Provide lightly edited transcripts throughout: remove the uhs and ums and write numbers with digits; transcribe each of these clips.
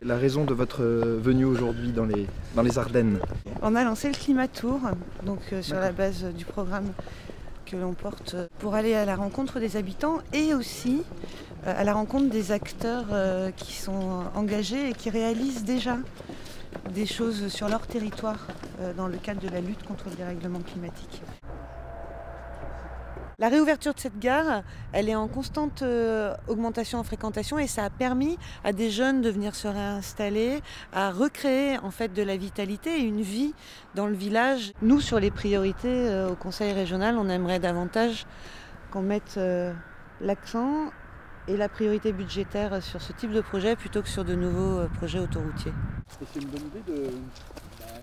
La raison de votre venue aujourd'hui dans les Ardennes? On a lancé le Climat Tour, donc sur la base du programme que l'on porte pour aller à la rencontre des habitants et aussi à la rencontre des acteurs qui sont engagés et qui réalisent déjà des choses sur leur territoire dans le cadre de la lutte contre le dérèglement climatique. La réouverture de cette gare, elle est en constante augmentation en fréquentation et ça a permis à des jeunes de venir se réinstaller, à recréer en fait de la vitalité et une vie dans le village. Nous, sur les priorités au Conseil régional, on aimerait davantage qu'on mette l'accent et la priorité budgétaire sur ce type de projet plutôt que sur de nouveaux projets autoroutiers. C'est une bonne idée de...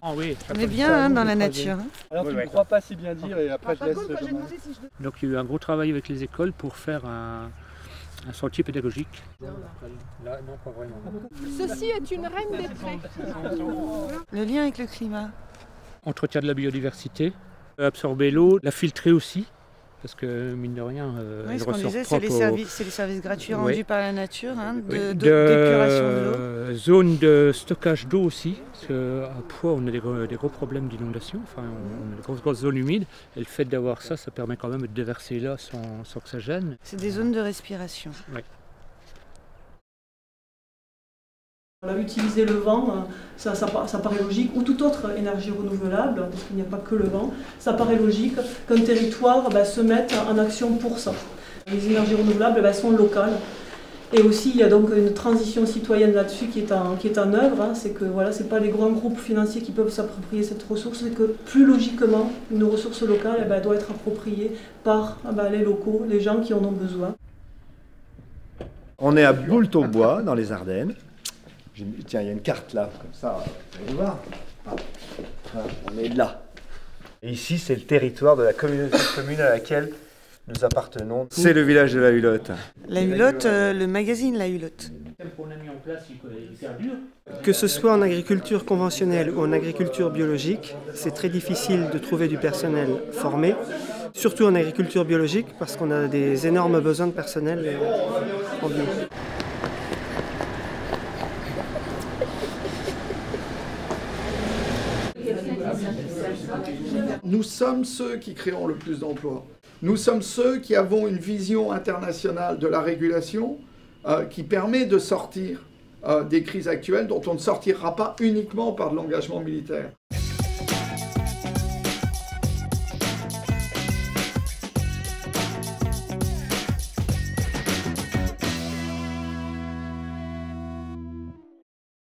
Ah oui, on est bien dans la nature. Alors tu ne crois pas si bien dire et après je laisse... Donc il y a eu un gros travail avec les écoles pour faire un sentier pédagogique. Là, non, pas vraiment. Ceci est une reine des prés. Le lien avec le climat. Entretien de la biodiversité, absorber l'eau, la filtrer aussi. Parce que mine de rien, oui, elle ce qu'on ressort disait, propre c'est les services gratuits rendus par la nature, d'épuration de l'eau. Zone de stockage d'eau aussi, parce qu'à Poix, on a des gros problèmes d'inondation, enfin, on a des grosses zones humides, et le fait d'avoir ça, ça permet quand même de déverser là sans que ça gêne. C'est des zones de respiration. Ouais. Utiliser le vent, ça paraît logique, ou toute autre énergie renouvelable, parce qu'il n'y a pas que le vent, ça paraît logique qu'un territoire se mette en action pour ça. Les énergies renouvelables sont locales. Et aussi, il y a donc une transition citoyenne là-dessus qui est en œuvre. C'est que voilà, ce n'est pas les grands groupes financiers qui peuvent s'approprier cette ressource, c'est que plus logiquement, une ressource locale doit être appropriée par les locaux, les gens qui en ont besoin. On est à Boultaubois, dans les Ardennes. Tiens, il y a une carte là, comme ça, vous allez voir. On est là. Et ici, c'est le territoire de la communauté de communes à laquelle nous appartenons. C'est le village de la Hulotte. La Hulotte, le magazine La Hulotte. Que ce soit en agriculture conventionnelle ou en agriculture biologique, c'est très difficile de trouver du personnel formé, surtout en agriculture biologique, parce qu'on a des énormes besoins de personnel en bio. Nous sommes ceux qui créons le plus d'emplois. Nous sommes ceux qui avons une vision internationale de la régulation qui permet de sortir des crises actuelles dont on ne sortira pas uniquement par de l'engagement militaire.